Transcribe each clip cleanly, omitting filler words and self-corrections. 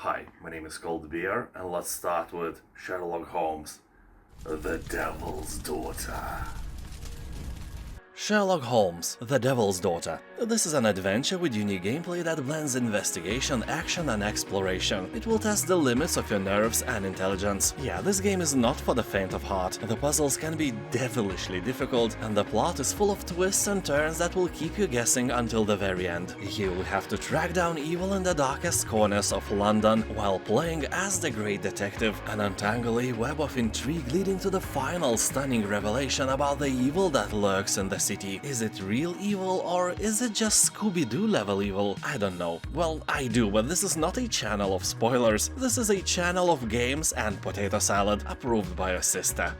Hi, my name is Ribeiro, and let's start with Sherlock Holmes, the Devil's Daughter. Sherlock Holmes, The Devil's Daughter. This is an adventure with unique gameplay that blends investigation, action and exploration. It will test the limits of your nerves and intelligence. Yeah, this game is not for the faint of heart. The puzzles can be devilishly difficult, and the plot is full of twists and turns that will keep you guessing until the very end. You will have to track down evil in the darkest corners of London while playing as the great detective and untangle a web of intrigue leading to the final stunning revelation about the evil that lurks in the city. Is it real evil or is it just Scooby-Doo level evil? I don't know. Well, I do, but this is not a channel of spoilers. This is a channel of games and potato salad approved by a sister.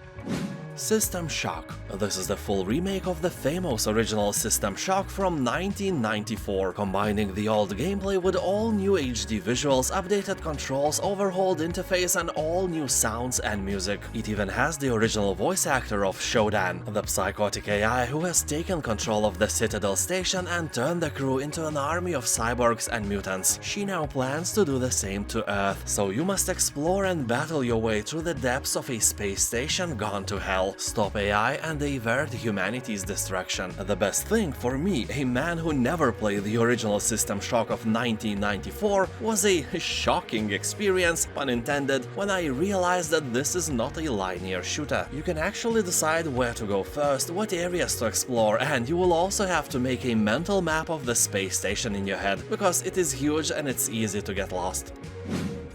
System Shock. This is the full remake of the famous original System Shock from 1994, combining the old gameplay with all new HD visuals, updated controls, overhauled interface and all new sounds and music. It even has the original voice actor of Shodan, the psychotic AI who has taken control of the Citadel station and turned the crew into an army of cyborgs and mutants. She now plans to do the same to Earth, so you must explore and battle your way through the depths of a space station gone to hell. Stop AI and avert humanity's destruction. The best thing for me, a man who never played the original System Shock of 1994, was a shocking experience, pun intended, when I realized that this is not a linear shooter. You can actually decide where to go first, what areas to explore, and you will also have to make a mental map of the space station in your head, because it is huge and it's easy to get lost.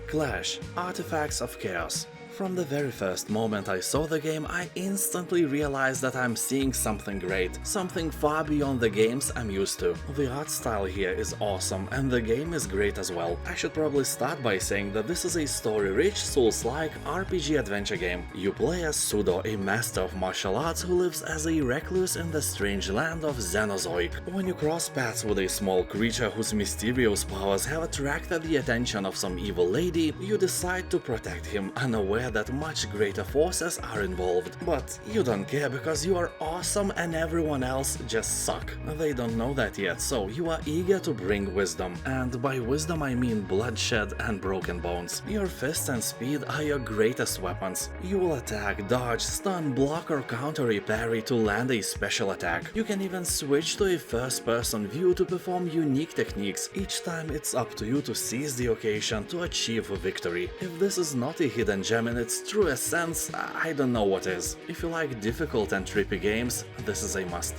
Clash: Artifacts of Chaos. From the very first moment I saw the game, I instantly realized that I'm seeing something great, something far beyond the games I'm used to. The art style here is awesome, and the game is great as well. I should probably start by saying that this is a story-rich, Souls-like RPG adventure game. You play as Sudo, a master of martial arts who lives as a recluse in the strange land of Xenozoic. When you cross paths with a small creature whose mysterious powers have attracted the attention of some evil lady, you decide to protect him, unaware that much greater forces are involved. But you don't care because you are awesome and everyone else just suck. They don't know that yet, so you are eager to bring wisdom. And by wisdom I mean bloodshed and broken bones. Your fists and speed are your greatest weapons. You will attack, dodge, stun, block or counter a parry to land a special attack. You can even switch to a first-person view to perform unique techniques. Each time it's up to you to seize the occasion to achieve a victory. If this is not a hidden gem in its truest sense, I don't know what is. If you like difficult and trippy games, this is a must.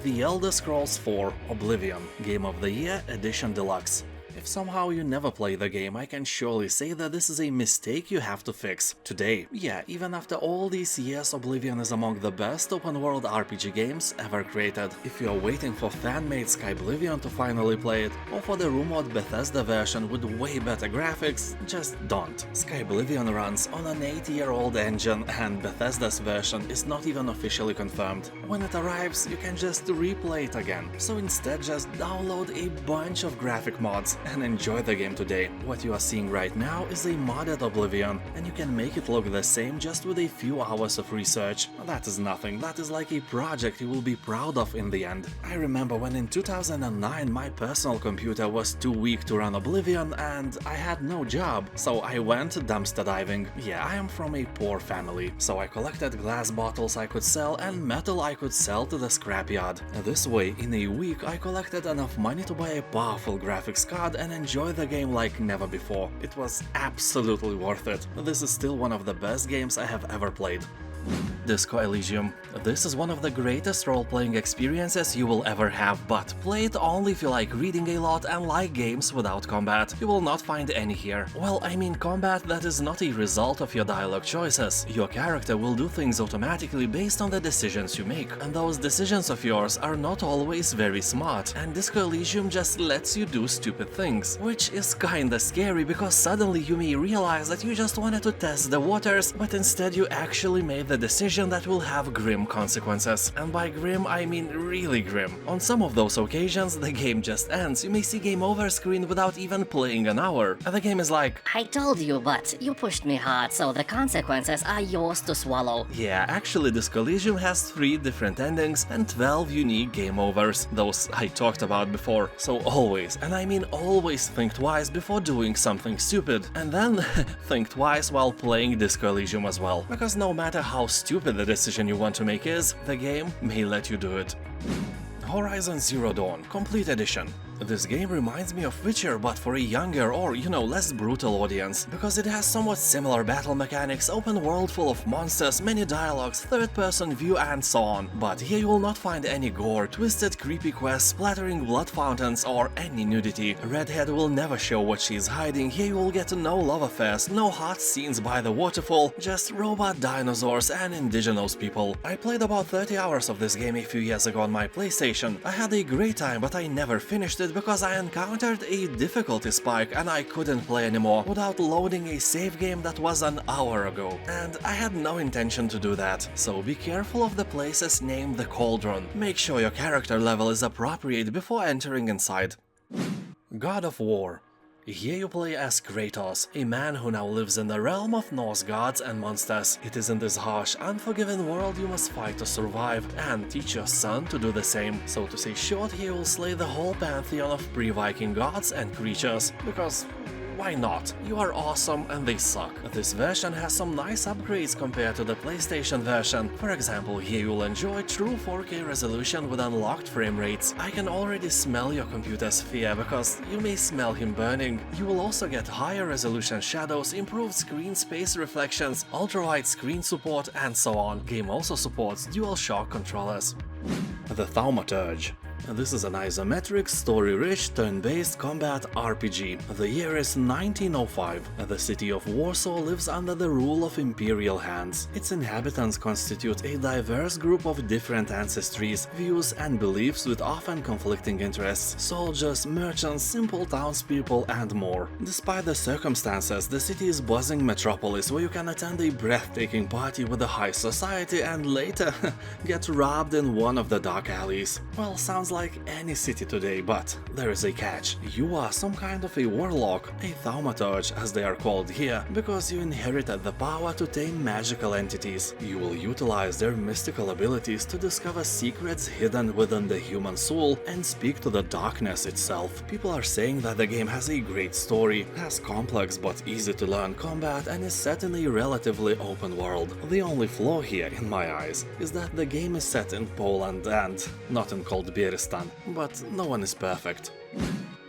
The Elder Scrolls 4 Oblivion Game of the Year Edition Deluxe. If somehow you never play the game, I can surely say that this is a mistake you have to fix. Today, yeah, even after all these years, Oblivion is among the best open-world RPG games ever created. If you are waiting for fan-made Skyblivion to finally play it, or for the rumored Bethesda version with way better graphics, just don't. Skyblivion runs on an 8-year-old engine, and Bethesda's version is not even officially confirmed. When it arrives, you can just replay it again. So instead, just download a bunch of graphic mods and enjoy the game today. What you are seeing right now is a modded Oblivion, and you can make it look the same just with a few hours of research. That is nothing, that is like a project you will be proud of in the end. I remember when in 2009 my personal computer was too weak to run Oblivion and I had no job, so I went dumpster diving. Yeah, I am from a poor family, so I collected glass bottles I could sell and metal I could sell to the scrapyard. This way, in a week I collected enough money to buy a powerful graphics card and enjoy the game like never before. It was absolutely worth it. This is still one of the best games I have ever played. Disco Elysium. This is one of the greatest role-playing experiences you will ever have, but play it only if you like reading a lot and like games without combat. You will not find any here. Well, I mean combat that is not a result of your dialogue choices. Your character will do things automatically based on the decisions you make, and those decisions of yours are not always very smart, and Disco Elysium just lets you do stupid things, which is kinda scary because suddenly you may realize that you just wanted to test the waters, but instead you actually made the decision decision that will have grim consequences. And by grim, I mean really grim. On some of those occasions, the game just ends. You may see game over screen without even playing an hour. And the game is like, I told you, but you pushed me hard, so the consequences are yours to swallow. yeah, actually this Elysium has 3 different endings and 12 unique game overs, those I talked about before. So always, and I mean always, think twice before doing something stupid, and then think twice while playing Disco Elysium as well, because no matter how stupid the decision you want to make is, the game may let you do it. Horizon Zero Dawn Complete Edition. This game reminds me of Witcher, but for a younger or, less brutal audience, because it has somewhat similar battle mechanics, open world full of monsters, many dialogues, third-person view and so on. But here you will not find any gore, twisted creepy quests, splattering blood fountains or any nudity. Redhead will never show what she's hiding, here you will get no love affairs, no hot scenes by the waterfall, just robot dinosaurs and indigenous people. I played about 30 hours of this game a few years ago on my PlayStation. I had a great time, but I never finished it because I encountered a difficulty spike and I couldn't play anymore without loading a save game that was an hour ago. And I had no intention to do that, so be careful of the places named the Cauldron. Make sure your character level is appropriate before entering inside. God of War. Here you play as Kratos, a man who now lives in the realm of Norse gods and monsters. It is in this harsh, unforgiving world you must fight to survive, and teach your son to do the same. So to say short, he will slay the whole pantheon of pre-Viking gods and creatures, because why not? You are awesome and they suck. This version has some nice upgrades compared to the PlayStation version. For example, here you'll enjoy true 4K resolution with unlocked frame rates. I can already smell your computer's fear because you may smell him burning. You will also get higher resolution shadows, improved screen space reflections, ultra-wide screen support and so on. Game also supports DualShock controllers. The Thaumaturge. This is an isometric, story-rich, turn-based combat RPG. The year is 1905. The city of Warsaw lives under the rule of imperial hands. Its inhabitants constitute a diverse group of different ancestries, views and beliefs with often conflicting interests: soldiers, merchants, simple townspeople and more. Despite the circumstances, the city is a buzzing metropolis where you can attend a breathtaking party with the high society and later get robbed in one of the dark alleys. Well, sounds like any city today, but there is a catch. You are some kind of a warlock, a Thaumaturge as they are called here, because you inherited the power to tame magical entities. You will utilize their mystical abilities to discover secrets hidden within the human soul and speak to the darkness itself. People are saying that the game has a great story, has complex but easy to learn combat and is set in a relatively open world. The only flaw here, in my eyes, is that the game is set in Poland and not in Cold Beeristan. But no one is perfect.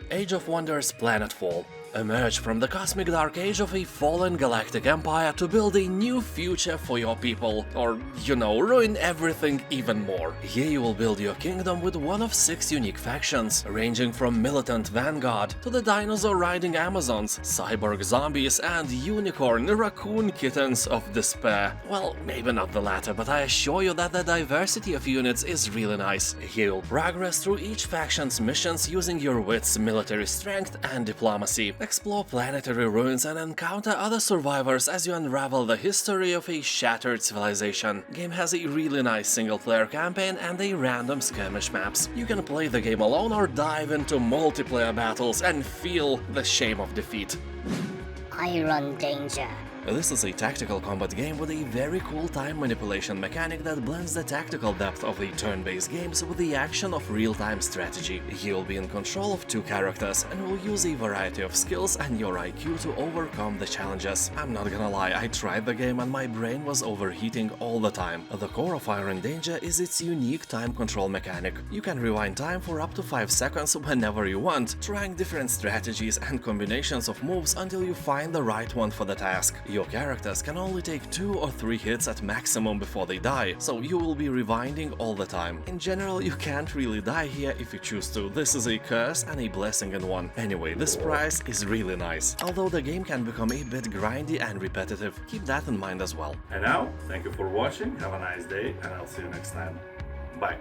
Age of Wonders Planetfall. Emerge from the cosmic dark age of a fallen galactic empire to build a new future for your people, or, ruin everything even more. Here you will build your kingdom with one of 6 unique factions, ranging from militant vanguard to the dinosaur-riding Amazons, cyborg zombies, and unicorn raccoon kittens of despair. Well, maybe not the latter, but I assure you that the diversity of units is really nice. Here you'll progress through each faction's missions using your wits, military strength, and diplomacy. Explore planetary ruins and encounter other survivors as you unravel the history of a shattered civilization. Game has a really nice single-player campaign and a random skirmish maps. You can play the game alone or dive into multiplayer battles and feel the shame of defeat. Iron Danger. This is a tactical combat game with a very cool time manipulation mechanic that blends the tactical depth of the turn-based games with the action of real-time strategy. You'll be in control of 2 characters and will use a variety of skills and your IQ to overcome the challenges. I'm not gonna lie, I tried the game and my brain was overheating all the time. The core of Iron Danger is its unique time control mechanic. You can rewind time for up to 5 seconds whenever you want, trying different strategies and combinations of moves until you find the right one for the task. Your characters can only take 2 or 3 hits at maximum before they die, so you will be rewinding all the time. In general, you can't really die here if you choose to. This is a curse and a blessing in one. Anyway, this price is really nice, although the game can become a bit grindy and repetitive. Keep that in mind as well. And now, thank you for watching, have a nice day, and I'll see you next time. Bye.